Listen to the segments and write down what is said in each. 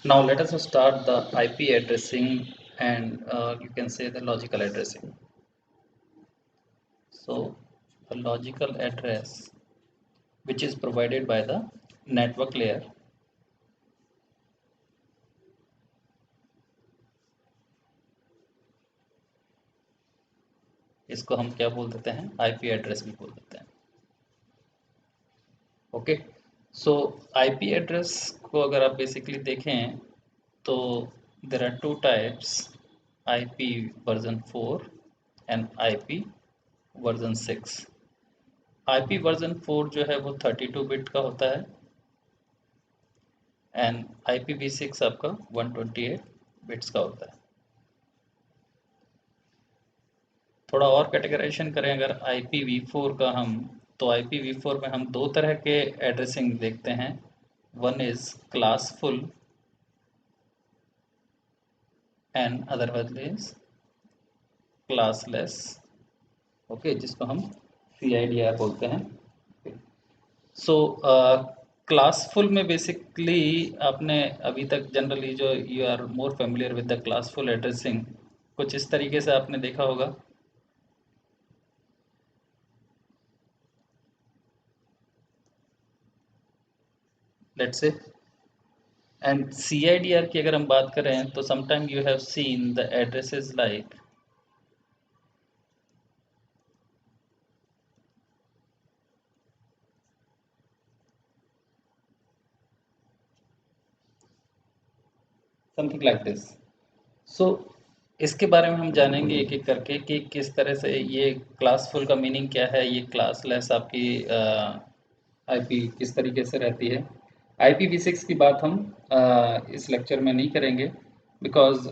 Now let us start the IP addressing and you can say the logical addressing. So a logical address which is provided by the network layer, इसको हम क्या बोल देते हैं, IP address भी बोल देते हैं. ओके, सो IP एड्रेस को अगर आप बेसिकली देखें तो there are two types, IP version 4 and IP version 6. IP version 4 जो है वो 32 बिट का होता है एंड IPv6 आपका 128 बिट्स का होता है. थोड़ा और कैटेगराइजेशन करें अगर IPv4 का हम, तो IPv4 में हम दो तरह के एड्रेसिंग देखते हैं. One is classful and other one is classless. Okay, जिसको हम CIDR बोलते हैं. सो क्लासफुल में बेसिकली आपने अभी तक जनरली जो you are more familiar with the classful addressing, कुछ इस तरीके से आपने देखा होगा. लेट्स से एंड CIDR की अगर हम बात करें तो sometime you have seen the addresses like something like this. So इसके बारे में हम जानेंगे एक एक करके कि किस तरह से ये क्लासफुल का मीनिंग क्या है, ये क्लासलेस आपकी IP किस तरीके से रहती है. IPv6 की बात हम इस लेक्चर में नहीं करेंगे बिकॉज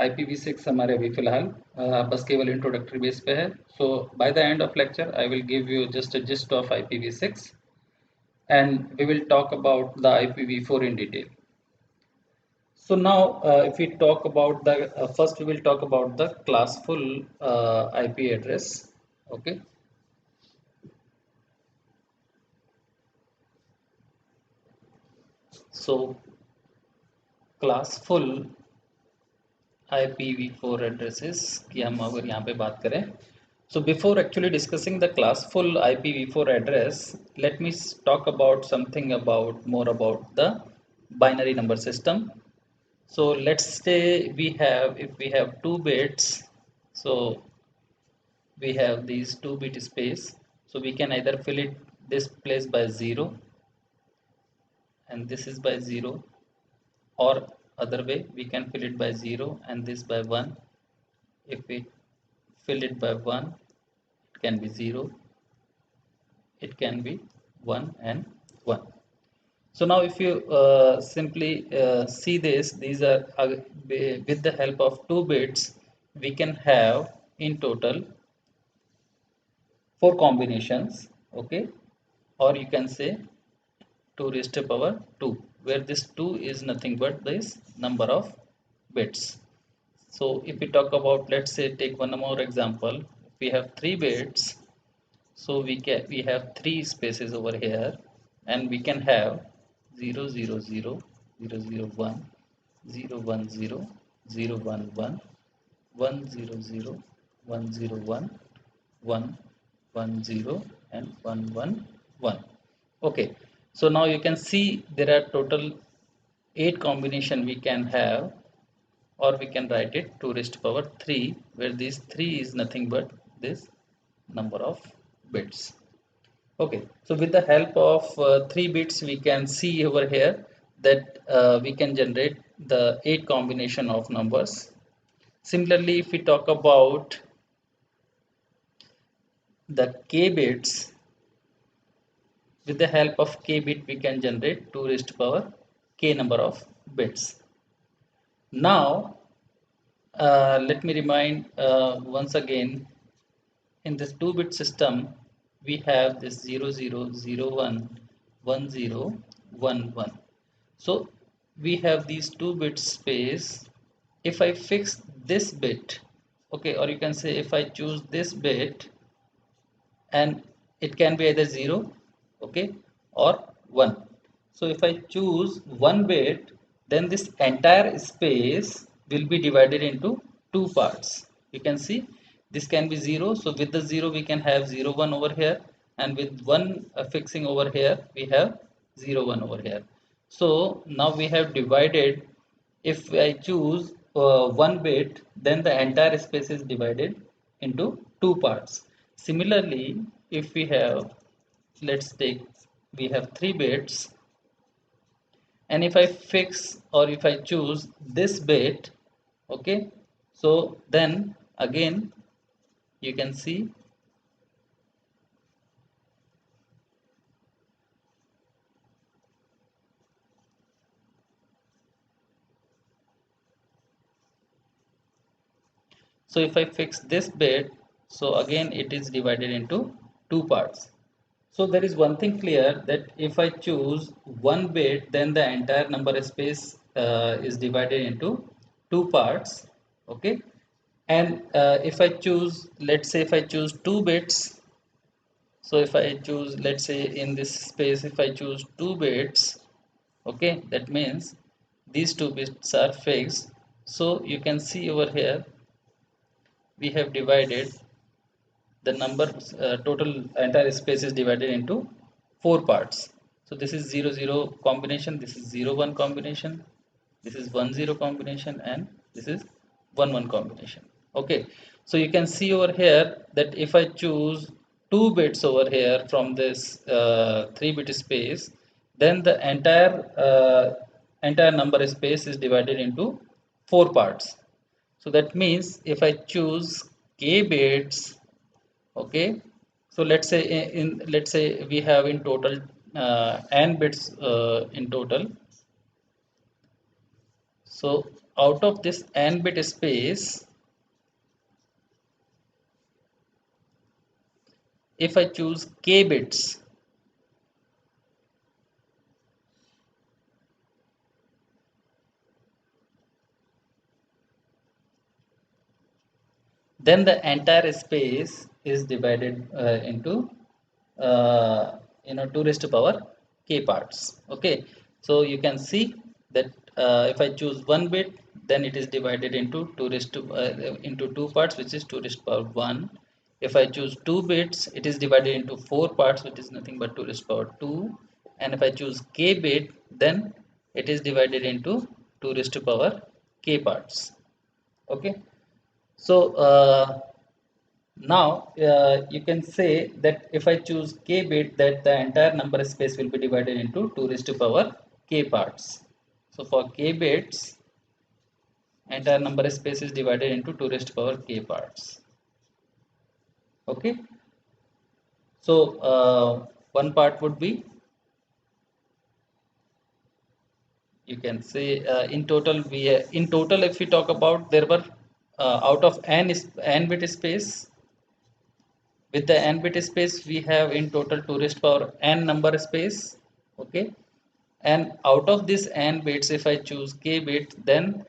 IPv6 हमारे अभी फिलहाल बस केवल इंट्रोडक्टरी बेस पे है. So by the end of lecture I will give you just a gist of IPv6 and we will talk about the IPv4 in detail. So now, if we talk about the first, we will talk about the classful IP address. Okay. So classful IPv4 addresses की हम अगर यहाँ पे बात करें, so before actually discussing the classful IPv4 address, let me talk about something about more about the binary number system. So let's say we have, if we have 2 bits, so we have these 2 bit space, so we can either fill it this place by 0 and this is by 0, or other way we can fill it by 0 and this by 1. If we fill it by 1, it can be 0, it can be 1 and 1. So now if you simply see this, these are with the help of 2 bits we can have in total 4 combinations. Okay, or you can say 2 raised to power 2, where this 2 is nothing but this number of bits. So if we talk about, let's say take one more example, if we have 3 bits, so we have 3 spaces over here and we can have 0 0 0 0 0 1 0 1 0 0 1 1 1 0 0 1 0 1 1 1 0 and 1 1 1. Okay, so now you can see there are total 8 combination we can have, or we can write it 2 raised to power 3, where this 3 is nothing but this number of bits. Okay, so with the help of 3 bits we can see over here that we can generate the 8 combination of numbers. Similarly, if we talk about the k bits, with the help of k bit we can generate 2 raised to power k number of bits. Now let me remind once again, in this 2 bit system we have this 0 0 0 1 1 0 1 1. So we have these 2 bit space. If I fix this bit, okay, or you can say if I choose this bit, and it can be either 0, okay, or 1. So if I choose one bit, then this entire space will be divided into two parts. You can see this can be 0, so with the 0 we can have 0 1 over here, and with 1 fixing over here we have 0 1 over here. So now we have divided. If I choose one bit, then the entire space is divided into two parts. Similarly, if we have, let's take, we have three bits, and if I fix or if I choose this bit, okay, so then again you can see, so if I fix this bit, so again it is divided into two parts. So there is one thing clear, that if I choose one bit, then the entire number space is divided into two parts, okay. And if I choose, let's say if I choose two bits, so if I choose, let's say in this space, if I choose two bits, okay, that means these two bits are fixed. So you can see over here we have divided the number, total entire space is divided into four parts. So this is 0 0 combination, this is 0 1 combination, this is 1 0 combination, and this is 1 1 combination. Okay, so you can see over here that if I choose two bits over here from this 3-bit space, then the entire number space is divided into four parts. So that means if I choose k bits, okay, so let's say let's say we have in total n bits in total. So out of this n bit space, if I choose k bits, then the entire space is divided into uh, 2 raised to power k parts. Okay, so you can see that if I choose one bit, then it is divided into 2 raised to into two parts, which is 2 raised to power 1. If I choose two bits, it is divided into four parts, which is nothing but 2 raised to power 2. And if I choose k bit, then it is divided into 2 raised to power k parts. Okay, so now you can say that if I choose k bit, that the entire number space will be divided into 2 raised to power k parts. So for k bits, entire number space is divided into 2 raised to power k parts. Okay. So one part would be, you can say in total we in total, if we talk about, there were out of n bit space, with the n bit space we have in total 2 raised to power n number space. Okay, and out of this n bits, if I choose k bit, then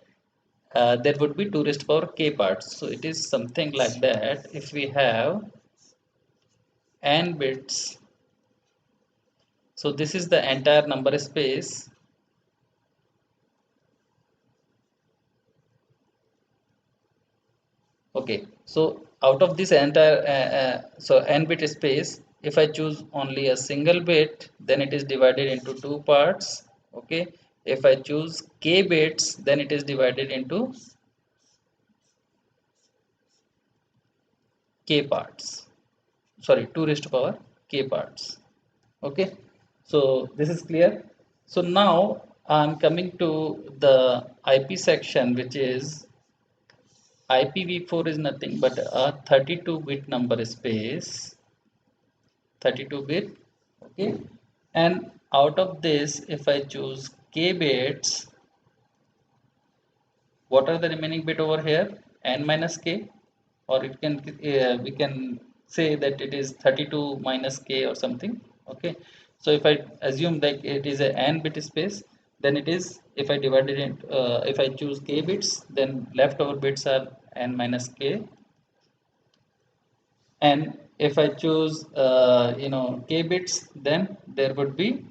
there would be 2 raised to power k parts. So it is something like that. If we have n bits, so this is the entire number space. Okay, so out of this entire so n bit space, if I choose only a single bit, then it is divided into two parts. Okay, if I choose k bits, then it is divided into k parts. Sorry, 2 raised to power k parts. Okay, so this is clear. So now I'm coming to the IP section, which is IPv4 is nothing but a 32-bit number space, 32-bit. Okay, and out of this, if I choose k bits, what are the remaining bit over here? N minus k, or it can we can say that it is 32 minus k or something. Okay, so if I assume that it is a n bit space, then it is, if I divide it in, if I choose k bits, then leftover bits are n minus k. And if I choose k bits, then there would be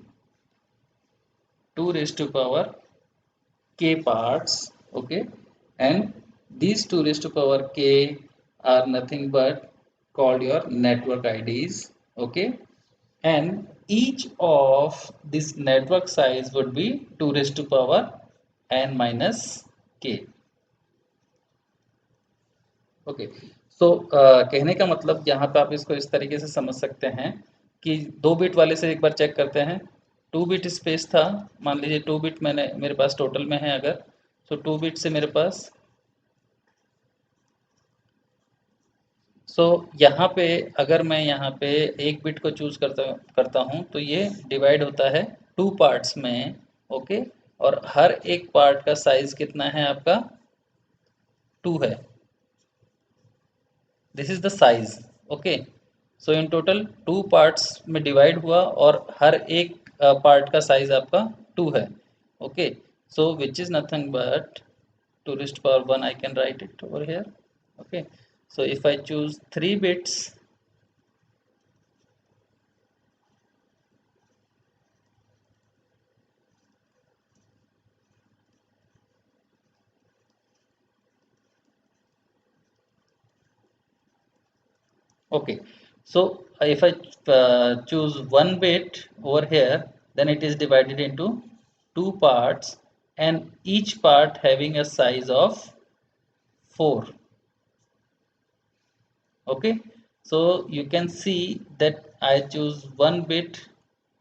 2 raised to power k parts, okay, and these 2 raised to power k are nothing but called your network IDs, okay, and each of this network size would be 2 raised to power n minus k, okay. So कहने का मतलब यहाँ पे आप इसको इस तरीके से समझ सकते हैं कि 2 बिट वाले से एक बार चेक करते हैं। 2 बिट स्पेस था, मान लीजिए 2 बिट मैंने मेरे पास टोटल में है अगर, तो 2 बिट से मेरे पास, सो यहाँ पे अगर मैं यहाँ पे 1 बिट को चूज करता करता हूँ तो ये डिवाइड होता है 2 पार्ट्स में, ओके, और हर एक पार्ट का साइज कितना है आपका, 2 है। This is the size, okay. So in total 2 parts में डिवाइड हुआ और हर एक पार्ट का साइज आपका 2 है, okay. So which is nothing but 2 raised to power 1, I can write it over here, okay। So if I choose 3 bits, okay, so if I choose 1 bit over here, then it is divided into 2 parts and each part having a size of 4, okay। So you can see that I choose 1 bit,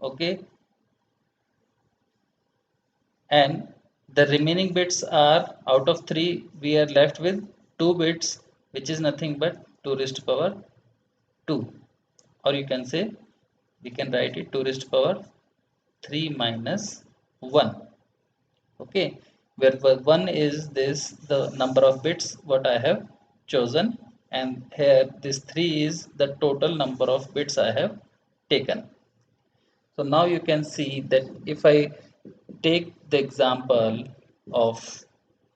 okay, and the remaining bits are, out of 3 we are left with 2 bits, which is nothing but 2 raised to power 2, or you can say, we can write it 2 raised to power 3 minus 1, okay, where 1 is this the number of bits what I have chosen, and here this 3 is the total number of bits I have taken. So now you can see that if I take the example of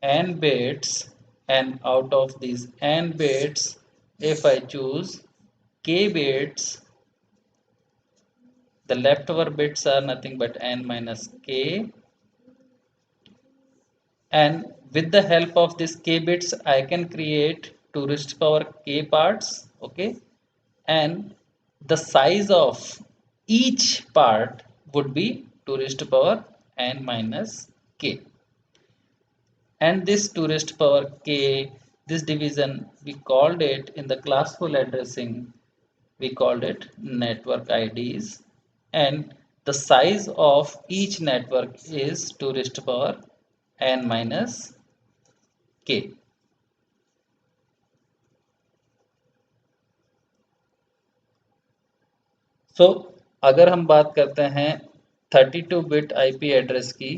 n bits, and out of these n bits, if I choose k bits, the leftover bits are nothing but n minus k, and with the help of this k bits I can create 2 raised to power k parts, okay, and the size of each part would be 2 raised to power n minus k, and this 2 raised to power k, this division we called it in the classful addressing, we called it network IDs, and the size of each network is 2 raised to power n minus k. सो अगर हम बात करते हैं 32 bit IP address की,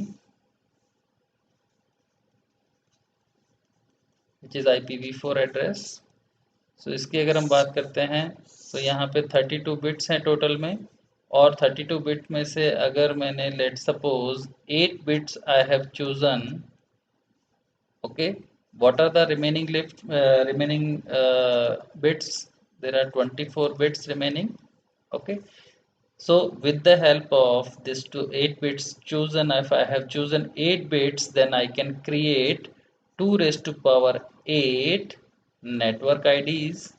which is IPv4 address, सो इसकी अगर हम बात करते हैं तो यहाँ पे 32 बिट्स हैं टोटल में, और 32 बिट में से अगर मैंने let suppose 8 bits I have chosen, okay, what are the remaining bits, there are 24 bits remaining, okay। So with the help of this 8 bits chosen, if I have chosen 8 bits, then I can create 2 raised to power 8 network IDs,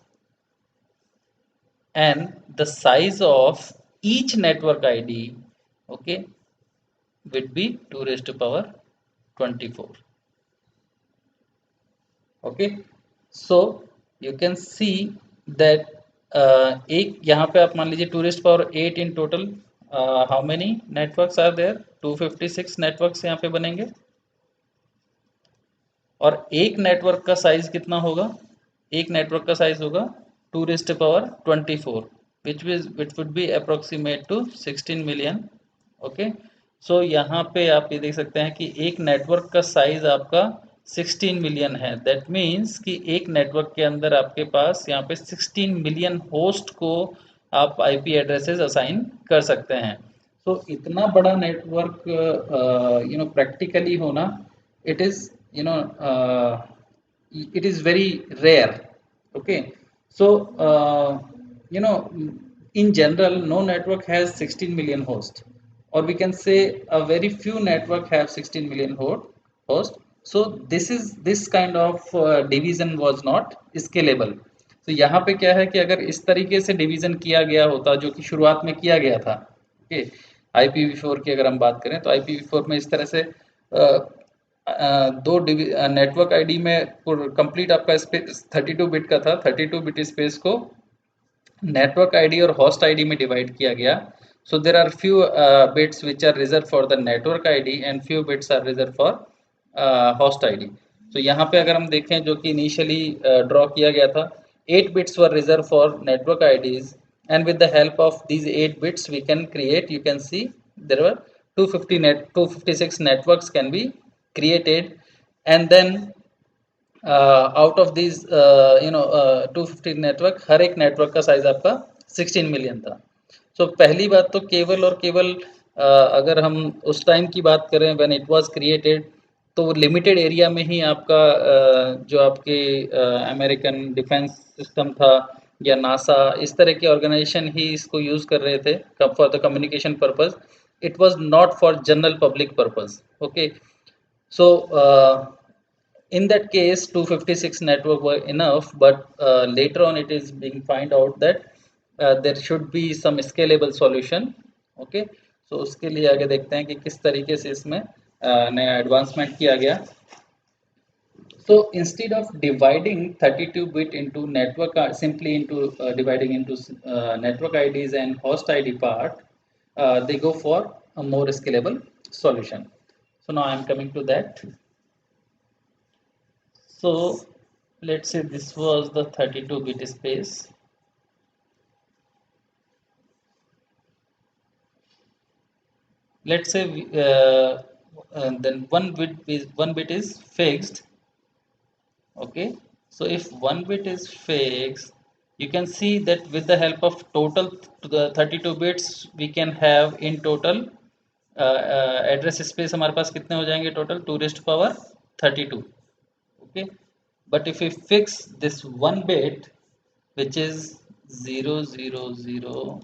and the size of each network ID, okay, would be 2 raised to power 24, okay। So you can see that एक यहाँ पे आप मान लीजिए 2 raised to power 8 in total, how many networks are there, 256 networks यहाँ पे बनेंगे, और एक नेटवर्क का साइज कितना होगा, एक नेटवर्क का साइज होगा 2 raised to power 24, which would be approximate to 16 million, okay. So यहाँ पे आप ये देख सकते हैं कि एक नेटवर्क का साइज आपका 16 मिलियन है, दैट मीन्स कि एक नेटवर्क के अंदर आपके पास यहाँ पे 16 मिलियन होस्ट को आप आईपी एड्रेसेस असाइन कर सकते हैं। तो इतना बड़ा नेटवर्क प्रैक्टिकली होना, it is it is very rare, okay। So you know in general no network has 16 million hosts, or we can say a very few network have 16 million host. So this kind of division was not scalable. तो यहाँ पे क्या है कि अगर इस तरीके से डिवीजन किया गया होता जो कि शुरुआत में किया गया था, ओके, IPv4 की अगर हम बात करें तो IPv4 में इस तरह से दो नेटवर्क आईडी में कंप्लीट आपका स्पेस 32 बिट का था, 32 बिट स्पेस को नेटवर्क आईडी और होस्ट आईडी में डिवाइड किया गया. So there are few bits which are reserve for the network ID and few bits are reserve for host ID. तो यहाँ पे अगर हम देखें जो कि इनिशियली ड्रॉ किया गया था, 8 bits were reserve for network IDs and with the help of these 8 bits we can create, you can see there were 256 networks can be created. And then out of these 250 network, हर एक network का size आपका 16 million था. सो पहली बात तो केवल और केवल अगर हम उस टाइम की बात करें व्हेन इट वाज क्रिएटेड, तो लिमिटेड एरिया में ही आपका जो आपके अमेरिकन डिफेंस सिस्टम था या नासा, इस तरह के ऑर्गेनाइजेशन ही इसको यूज़ कर रहे थे for the communication purpose. It was not for general public purpose. Okay, so in that case 256 network were enough, but later on it is being find out that there should be some scalable solution. Okay, so उसके लिए आगे देखते हैं कि किस तरीके से इसमें नया एडवांसमेंट किया गया. So instead of dividing 32-bit into network, simply into dividing into network IDs and host ID part, they go for a more scalable solution. So now I am coming to that. So let's say this was the 32-bit space. Let's say then one bit is fixed. Okay, so if one bit is fixed, you can see that with the help of total to the 32 bits, we can have in total address space हमारे पास कितने हो जाएंगे total 2 raised to power 32. Okay, but if we fix this one bit which is 0 0 0,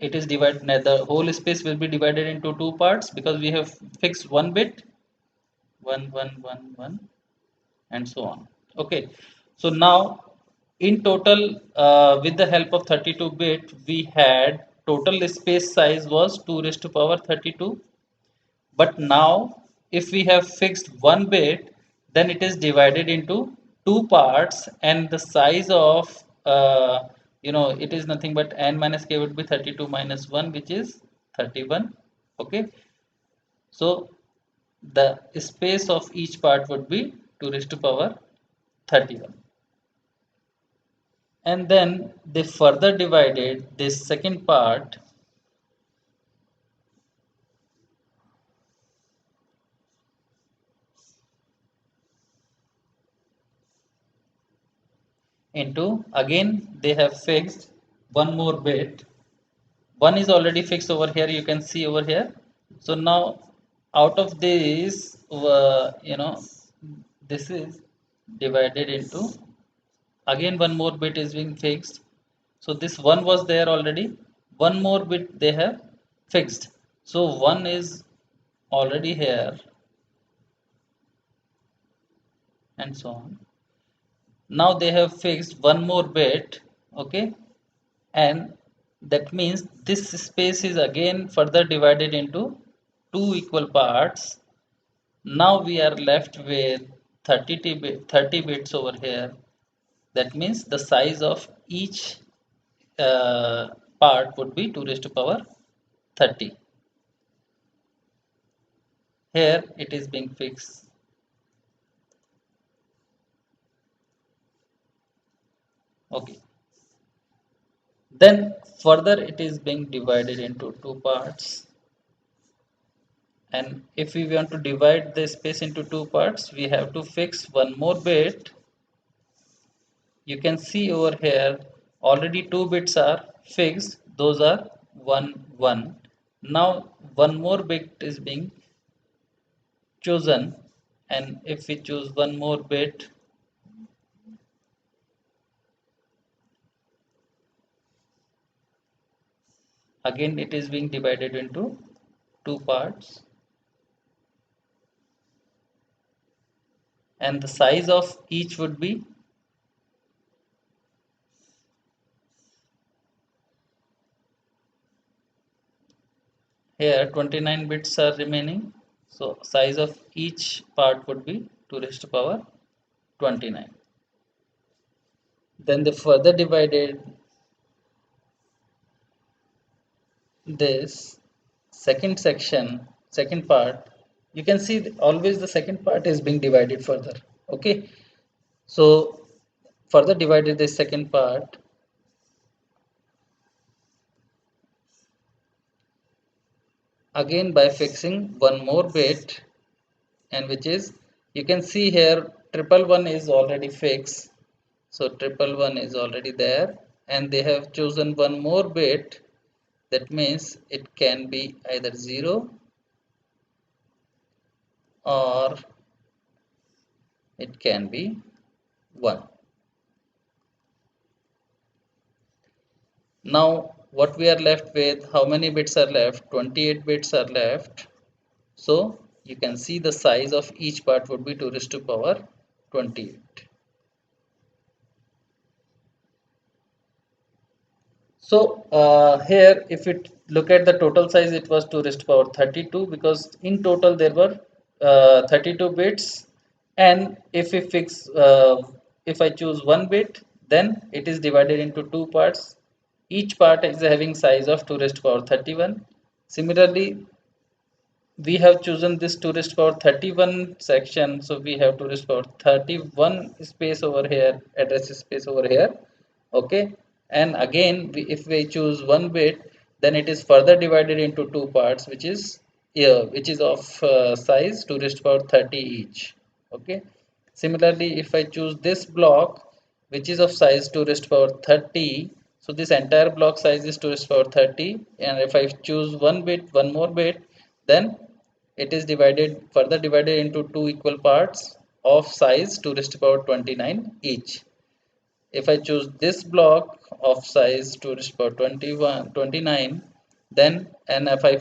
it is divided, the whole space will be divided into two parts because we have fixed one bit, 1 1 1 1 and so on. Okay, so now in total with the help of 32-bit we had total space size was 2 raised to power 32. But now if we have fixed one bit, then it is divided into two parts and the size of it is nothing but n minus k would be 32 minus 1, which is 31. Okay, so the space of each part would be 2 raised to power 31. And then they further divided this second part into, again they have fixed one more bit. One is already fixed over here, you can see over here. So now out of this this is divided into, again one more bit is being fixed. So this one was there already, one more bit they have fixed, so one is already here and so on. Now they have fixed one more bit. Okay, and that means this space is again further divided into two equal parts. Now we are left with 30 bits over here. That means the size of each part would be 2 raised to power 30. Here it is being fixed. Okay, then further it is being divided into two parts. And if we want to divide the space into two parts, we have to fix one more bit. You can see over here already two bits are fixed, those are 1 1. Now one more bit is being chosen, and if we choose one more bit, again it is being divided into two parts. and the size of each would be here 29 bits are remaining, so size of each part would be 2 raised to power 29. Then they further divided this second part. You can see always the second part is being divided further. Okay, so further divided this second part again by fixing one more bit, and which is, you can see here triple one is already fixed, so triple one is already there, and they have chosen one more bit. That means it can be either 0 or it can be 1. Now what we are left with, how many bits are left? 28 bits are left. So you can see the size of each part would be 2 raised to power 28. So here if it look at the total size, it was 2 raised to power 32, because in total there were 32 bits, and if I choose one bit, then it is divided into two parts. Each part is having size of 2 raised to power 31. Similarly, we have chosen this 2 raised to power 31 section, so we have 2 raised to power 31 space over here, address space over here. Okay, and again if we choose one bit, then it is further divided into two parts, which is here, which is of size 2 raised to power 30 each. Okay, similarly if I choose this block, which is of size 2 raised to power 30, so this entire block size is 2 raised to power 30, and if I choose one more bit, then it is further divided into two equal parts of size 2 raised to power 29 each. If I choose this block of size 2 raised to power 29, then, and if I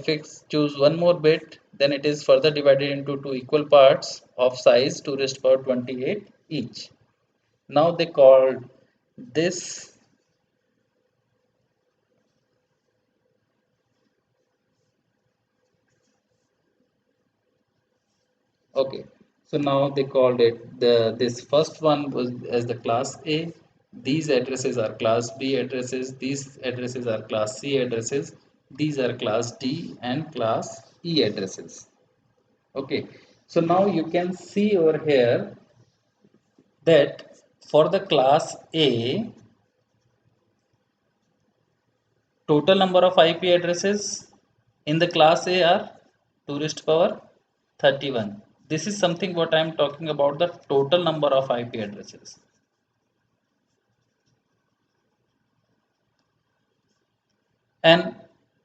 choose one more bit, then it is further divided into two equal parts of size 2 raised to power 28 each. Now they called this, okay, so now they called it, this first one was as the class A. These addresses are class B addresses. These addresses are class C addresses. These are class D and class E addresses. Okay, so now you can see over here that for the class A, total number of IP addresses in the class A are 2 raised to power 31. This is something what I am talking about, the total number of IP addresses. And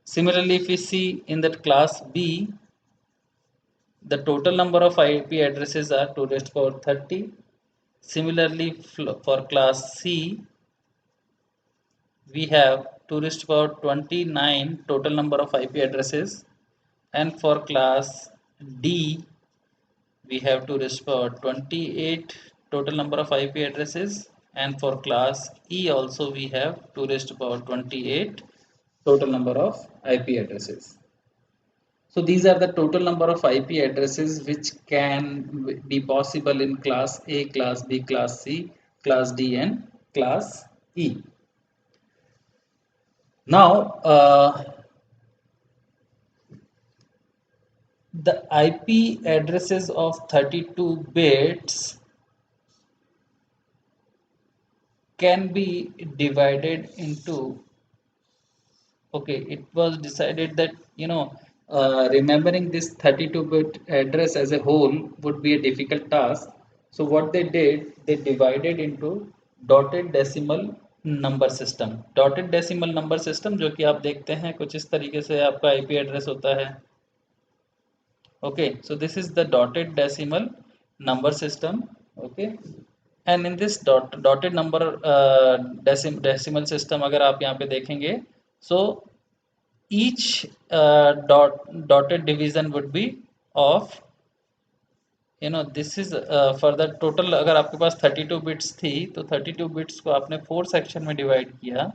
similarly, if we see in that class B, the total number of IP addresses are 2 raised to power 30. Similarly, for class C, we have 2 raised to power 29 total number of IP addresses. And for class D, we have 2 raised to power 28 total number of IP addresses, and for class E also we have 2 raised to power 28 total number of IP addresses. So these are the total number of IP addresses which can be possible in class A, class B, class C, class D and class E. Now the IP addresses of 32 bits can be divided into, okay, it was decided that remembering this 32-bit address as a whole would be a difficult task. So what they did, they divided into dotted decimal number system. Dotted decimal number system जो कि आप देखते हैं कुछ इस तरीके से आपका आईपी एड्रेस होता है. Okay, so this is the dotted decimal number system. Okay, and in this dotted number decimal system अगर आप यहाँ पे देखेंगे, so each dotted division would be of this is for the total, अगर आपके पास 32 bits थी तो 32 बिट्स को आपने 4 सेक्शन में डिवाइड किया।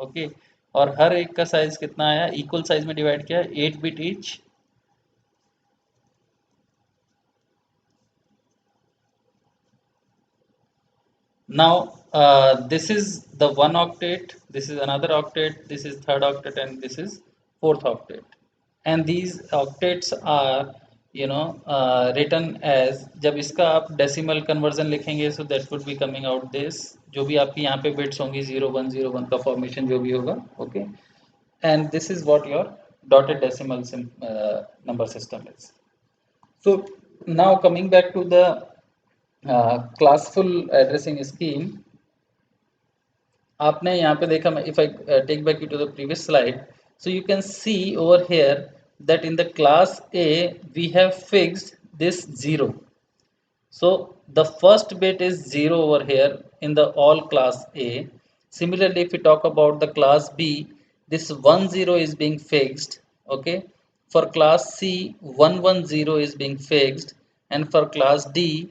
ओके, और हर एक का साइज कितना आया, इक्वल साइज में डिवाइड किया, 8 bit each. Now, this is the one octet, this is another octet, this is third octet, and this is fourth octet. And these octets are, written as, जब इसका आप decimal conversion लिखेंगे, so that would be coming out this, जो भी आपकी यहाँ पे bits होंगी 0101 का फॉर्मेशन जो भी होगा, okay. And this is what your dotted decimal number system is. So now coming back to the classful addressing scheme, आपने यहाँ पे देखा, if I take back you to the previous slide, so you can see over here that in the class A we have fixed this 0. So the first bit is 0 over here in the all class A. Similarly, if we talk about the class B, this 10 is being fixed. Okay, for class C 110 is being fixed, and for class D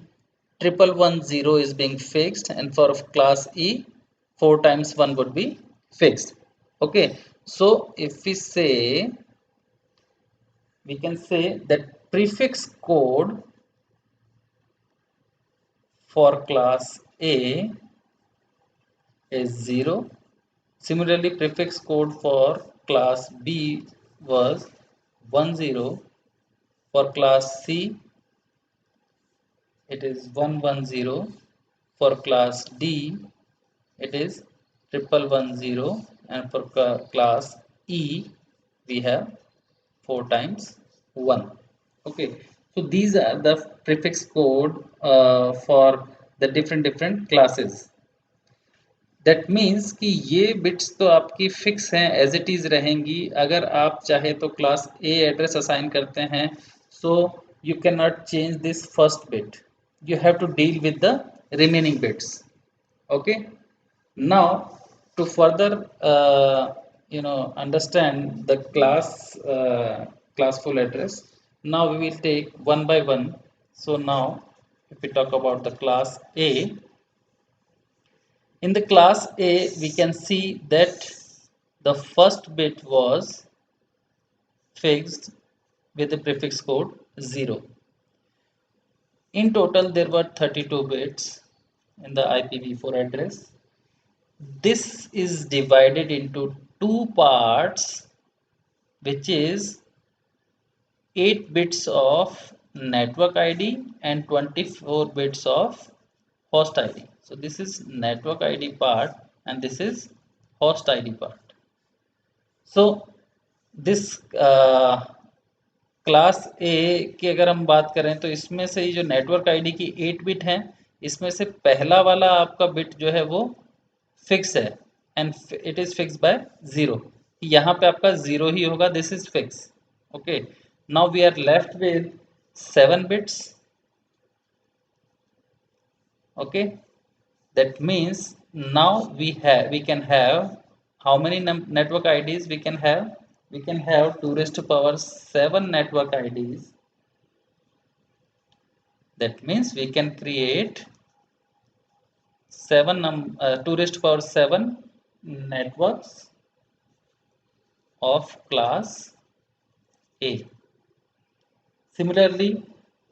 1110 is being fixed, and for class E 4 times 1 would be fixed. Okay, so if we can say that prefix code for class A is 0. Similarly, prefix code for class B was 10. For class C, it is 110. For class D, it is 1110. And for class E, we have 4 times 1. Okay, so these are the prefix code for the different classes. That means कि ये bits तो आपकी fix हैं, as it is रहेंगी। अगर आप चाहे तो क्लास ए एड्रेस असाइन करते हैं, so you can not change this first bit, you have to deal with the remaining bits. Okay, now to further understand the classful address, now we will take one by one. So now if we talk about the class A, in the class A we can see that the first bit was fixed with the prefix code 0. In total there were 32 bits in the IPv4 address. This is divided into two parts, which is 8 bits of network ID and 24 bits of host ID. So this is network ID part and this is host ID part. So this class ए की अगर हम बात करें तो इसमें से ही जो network ID की 8 बिट है, इसमें से पहला वाला आपका बिट जो है वो फिक्स है, and it is fix by 0। यहाँ पे आपका 0 ही होगा, this is fix. Okay, now we are left with 7 bits. Okay, that means now we can have how many network IDs we can have? We can have 2 raised to power 7 network IDs. That means we can create 2 raised to power 7 networks of class A. Similarly,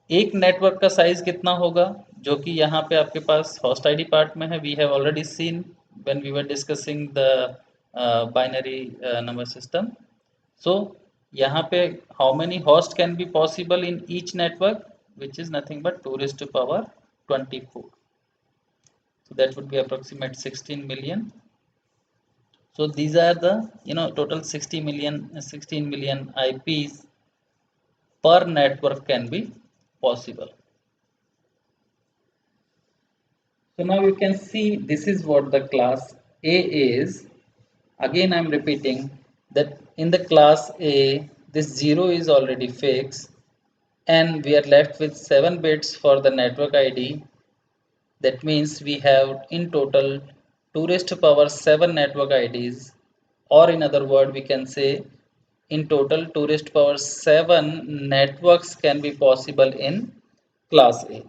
एक network का size कितना होगा, जो कि यहाँ पे आपके पास host ID part में है। We have already seen when we were discussing the binary number system. So यहाँ पे how many host can be possible in each network, which is nothing but 2 raised to power 24. So that would be approximate 16 million. So these are the total 16 million IPs per network can be possible. So now you can see this is what the class A is. Again I am repeating that in the class A this 0 is already fixed and we are left with 7 bits for the network ID. That means we have in total 2 raised to power 7 network IDs, or in other word we can say in total 2 raised to power 7 networks can be possible in class A.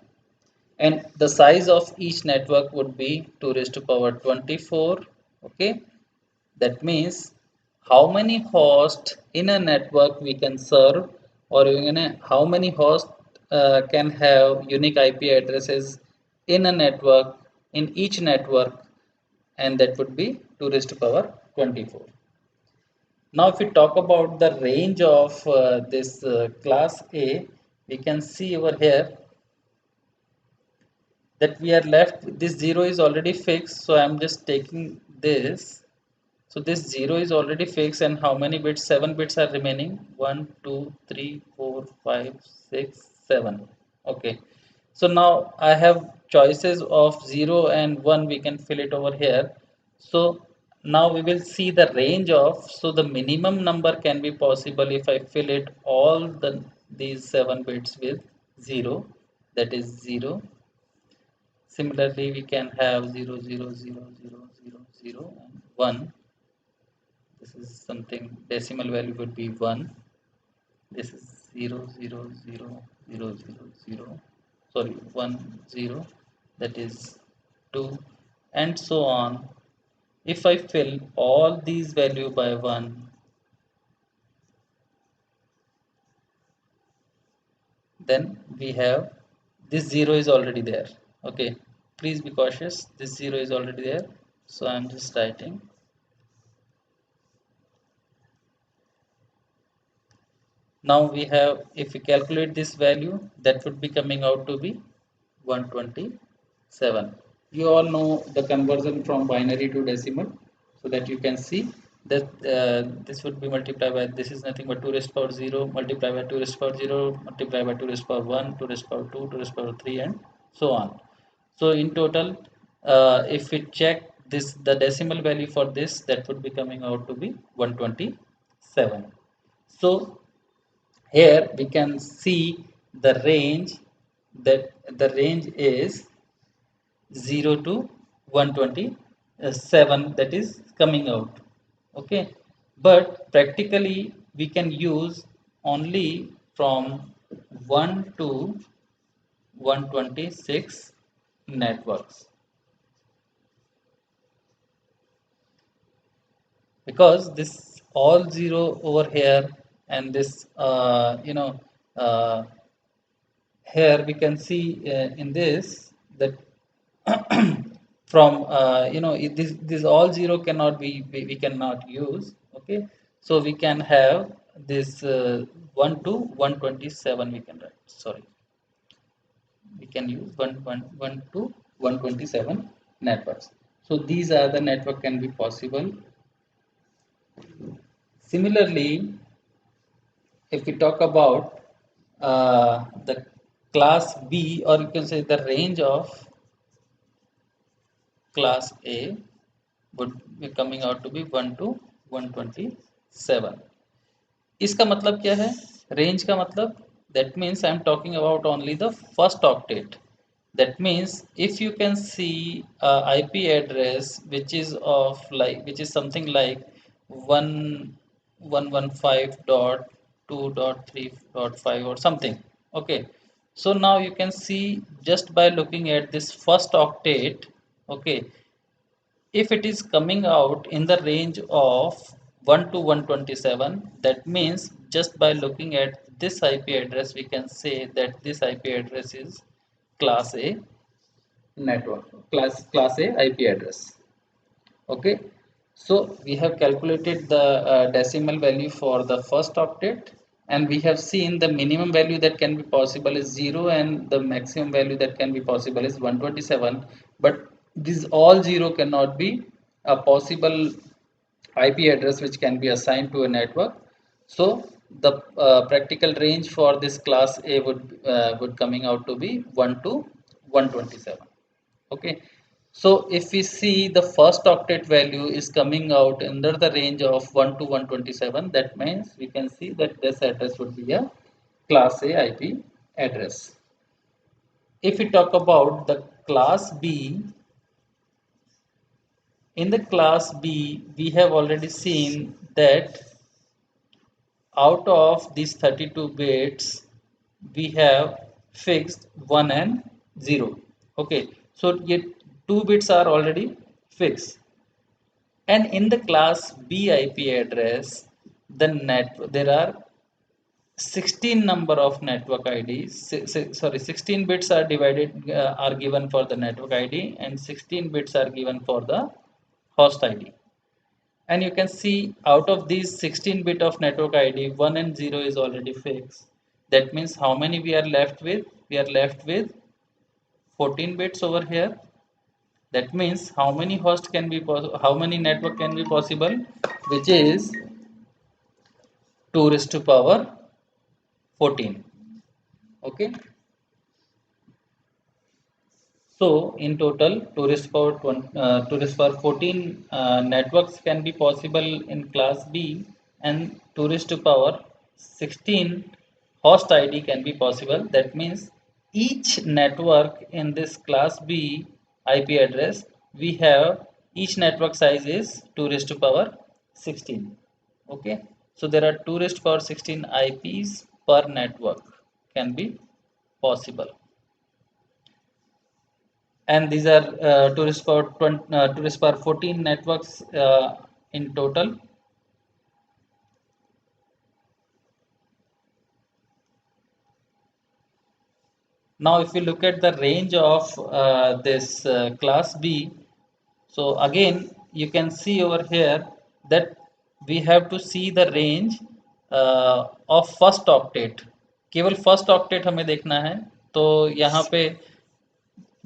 And the size of each network would be 2 raised to power 24. Okay, that means how many hosts in a network we can serve, or how many hosts can have unique IP addresses in a network, in each network, and that would be 2 raised to power 24. Now, if we talk about the range of this class A, we can see over here that we are left, this 0 is already fixed, so I'm just taking this. So this 0 is already fixed, and how many bits? 7 bits are remaining. 1 2 3 4 5 6 7. Okay, so now I have choices of 0 and 1. We can fill it over here. So now we will see the range of, so the minimum number can be possible if I fill it all these 7 bits with 0, that is 0. Similarly, we can have 0, 0, 0, 0, 0, 0, and 1. This is something, decimal value would be 1. This is 0, 0, 0, 0, 0, 0. Sorry, 1, 0. That is 2, and so on. If I fill all these value by 1, then we have this 0 is already there. Okay, please be cautious. This 0 is already there. So I'm just writing. Now we have, if we calculate this value, that would be coming out to be 127. You all know the conversion from binary to decimal, so that you can see that this would be multiplied by, this is nothing but 2 raised to power 0, multiplied by 2 raised to power 0, multiplied by 2 raised to power 1, 2 raised to power 2, 2 raised to power 3, and so on. So in total, if we check this, the decimal value for this, that would be coming out to be 127. So here we can see the range, that the range is 0 to 127, that is coming out. Okay, but practically we can use only from 1 to 126 networks, because this all 0 over here, and this uh, here we can see in this that from this all 0 cannot be, we cannot use. Okay, so we can have this 1 to 127, we can write, sorry, we can use 1 to 127 networks. So these are the network can be possible. Similarly, if we talk about the class B, or you can say the range of class A, would be coming out to be 1 to 127. इसका मतलब क्या है? Range का मतलब, that means I am talking about only the first octet. That means if you can see IP address which is of like, which is something like 115.2.3.5 or something. Okay, so now you can see just by looking at this first octet. Okay, if it is coming out in the range of 1 to 127, that means just by looking at this IP address, we can say that this IP address is class A network, class A IP address. Okay, so we have calculated the decimal value for the first octet, and we have seen the minimum value that can be possible is 0, and the maximum value that can be possible is 127. But this all 0 cannot be a possible IP address which can be assigned to a network. So the practical range for this class A would coming out to be 1 to 127. Okay, so if we see the first octet value is coming out under the range of 1 to 127, that means we can see that this address would be a class A IP address. If we talk about the class B, in the class B, we have already seen that out of these 32 bits, we have fixed 1 and 0. Okay, so yet 2 bits are already fixed. And in the class B IP address, there are 16 number of network IDs. Sorry, 16 bits are are given for the network ID, and 16 bits are given for the host ID. And you can see out of these 16 bit of network ID, 1 and 0 is already fixed. That means how many we are left with? We are left with 14 bits over here. That means how many host can be how many network can be possible, which is 2 raised to power 14. Okay, so in total 2 raised to power 2 raised to power 14 networks can be possible in class B, and 2 raised to power 16 host ID can be possible. That means each network in this class B IP address, we have each network size is 2 raised to power 16. Okay, so there are 2 raised to power 16 IPs per network can be possible, and these are tourist power 20, tourist power 14 networks in total. Now if we look at the range of this class B, so again you can see over here that we have to see the range of first octet. केवल first octet हमें देखना है, तो यहाँ पे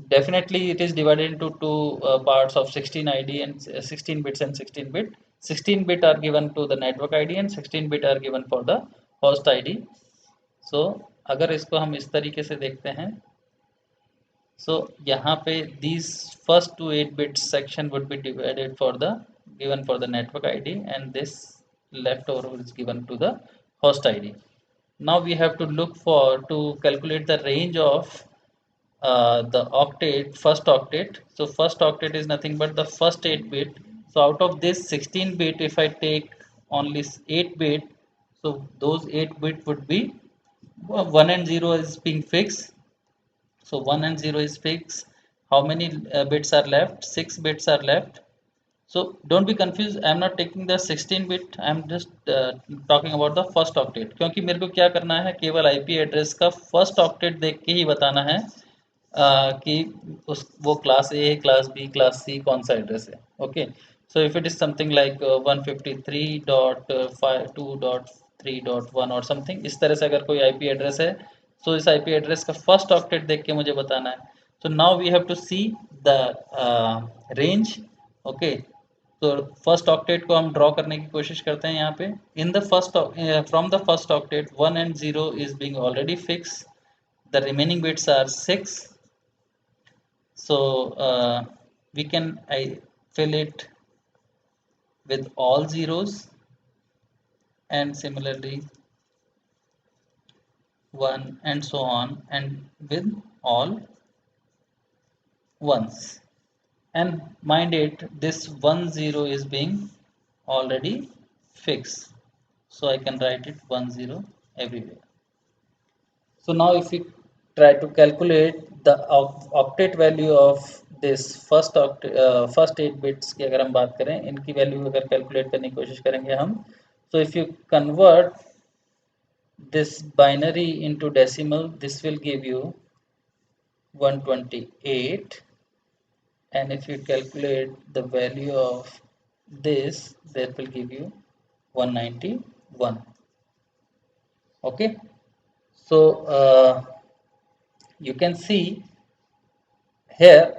definitely it is divided into two parts of 16 ID and 16 bits and 16 bit. 16 bit are given to the network ID and 16 bit are given for the host ID. So अगर इसको हम इस तरीके से देखते हैं, so यहाँ पे these first two 8 bits section would be divided for the given for the network ID, and this leftover is given to the host ID. Now we have to look for to calculate the range of the octet, first octet. So first octet is nothing but the first 8 bit. So out of this 16 bit, if I take only 8 bit, so those 8 bit would be 1 and 0 is being fixed. So 1 and 0 is fixed. How many bits are left? 6 bits are left. So don't be confused. I am not taking the 16 bit. I am just talking about the first octet. क्योंकि मेरे को क्या करना है, केवल IP address का first octet देख के ही बताना है कि उस वो class A, class B, class C कौन सा एड्रेस है. Okay, so if it is something like 153.52.3.1 और समथिंग इस तरह से अगर कोई आईपी एड्रेस है, तो इस आईपी एड्रेस का फर्स्ट ऑक्टेट देख के मुझे बताना है. So now we have to see the range. Okay, तो फर्स्ट ऑक्टेट को हम ड्रॉ करने की कोशिश करते हैं यहाँ पे. In the first from the first octet 1 and 0 is being already fixed. The remaining bits are 6. So we can fill it with all zeros, and similarly 1 and so on, and with all ones. And mind it, this 1 0 is being already fixed, so I can write it 1 0 everywhere. So now if we try to calculate the octet value of this first 8 bits की अगर हम बात करें, इनकी value अगर calculate करने की कोशिश करेंगे हम, so if you convert this binary into decimal, this will give you 128, and if you calculate the value of this, that will give you 191. Okay, so you can see here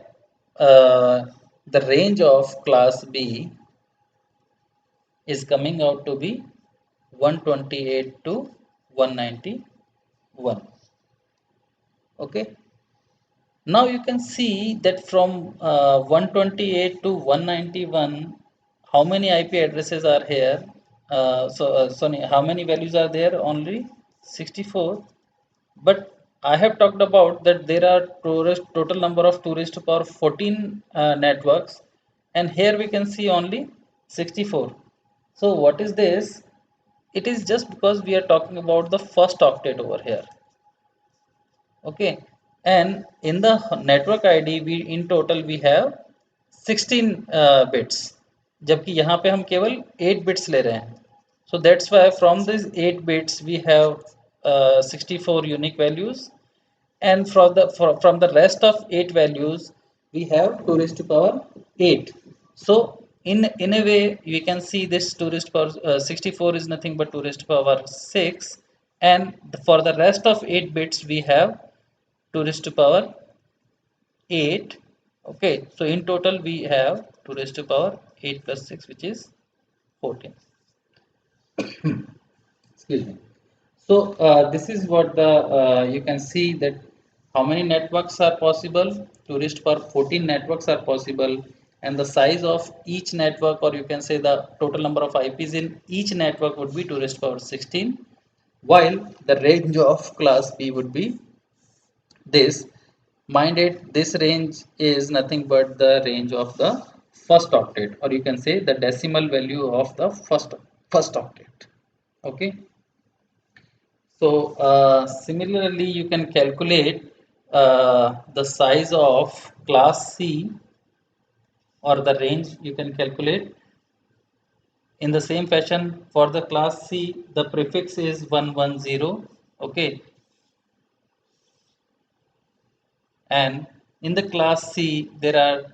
the range of class B is coming out to be 128 to 191. Okay, now you can see that from 128 to 191, how many IP addresses are here? Sorry, how many values are there? Only 64. But I have talked about that there are total number of 2 raised to power 14 networks, and here we can see only 64. So what is this? It is just because we are talking about the first octet over here. Okay, and in the network id we in total we have 16 bits, जबकि यहाँ पे हम केवल 8 bits ले रहे हैं. So that's why from these 8 bits we have 64 unique values, and from the rest of 8 values we have 2 raised to power 8. So in a way we can see this 2 raised to power 64 is nothing but 2 raised to power 6, and for the rest of 8 bits we have 2 raised to power 8. Okay, so in total we have 2 raised to power 8 plus 6, which is 14. Excuse me. So this is what the you can see that how many networks are possible. 2 raised to power 14 networks are possible, and the size of each network, or you can say the total number of IPs in each network, would be 2 raised to power 16, while the range of class B would be this. Mind it, this range is nothing but the range of the first octet, or you can say the decimal value of the first octet. Okay, so similarly you can calculate the size of class C, or the range you can calculate in the same fashion. For the class C the prefix is 110. Okay, and in the class C there are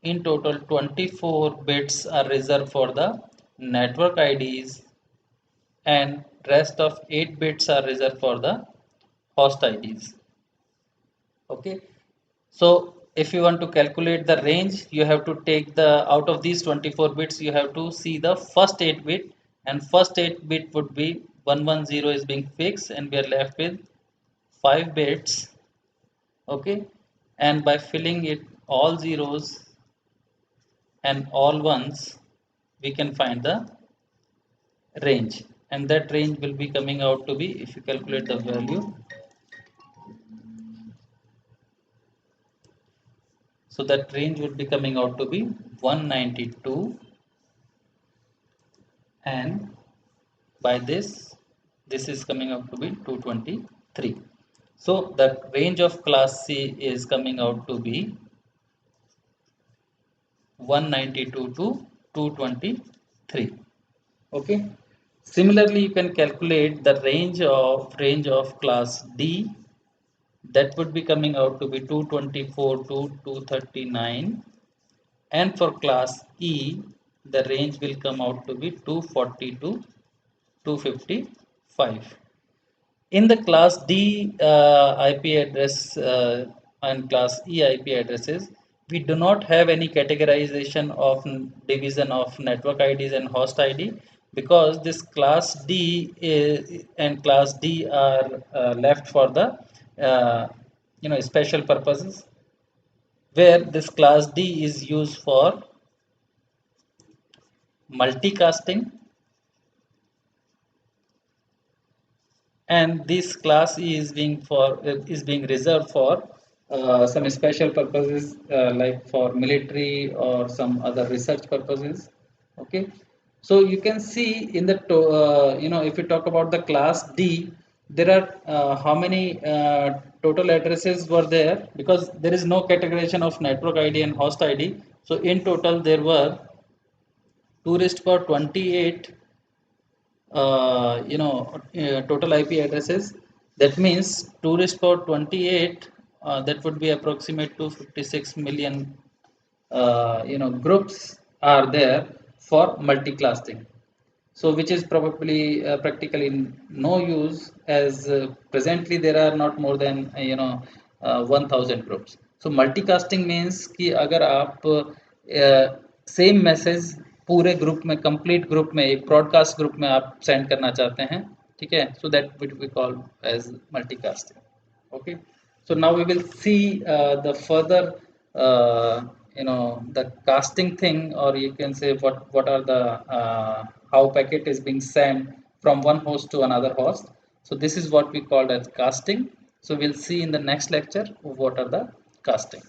in total 24 bits are reserved for the network IDs, and rest of 8 bits are reserved for the host IDs. Okay, so if you want to calculate the range, you have to take the out of these 24 bits, you have to see the first 8 bit, and first 8 bit would be 110 is being fixed, and we are left with 5 bits. Okay, and by filling it all zeros and all ones, we can find the range, and that range will be coming out to be, if you calculate the value, so that range would be coming out to be 192, and by this is coming out to be 223. So the range of class C is coming out to be 192 to 223. Okay, similarly you can calculate the range of class D, that would be coming out to be 224 to 239, and for class E the range will come out to be 240 to 255. In the class D IP address and class E IP addresses, we do not have any categorization of division of network IDs and host ID, because this class D and class D are left for the special purposes, where this class D is used for multicasting, and this class is being reserved for some special purposes, like for military or some other research purposes. Okay, so you can see in the if you talk about the class D, there are how many total addresses were there, because there is no categorization of network ID and host ID. So in total there were 2 raised to power 28 total IP addresses. That means 2 raised power 28, that would be approximate to 56 million groups are there for multiclassing. So which is probably practically no use, as presently there are not more than 1000 groups. So multicasting means कि अगर आप same message पूरे group में, complete group में, एक broadcast group में आप send करना चाहते हैं, ठीक है, so that will be called as multicasting. Okay, so now we will see the further the casting thing, or you can say what are the how packet is being sent from one host to another host. So this is what we call as casting. So we'll see in the next lecture what are the casting.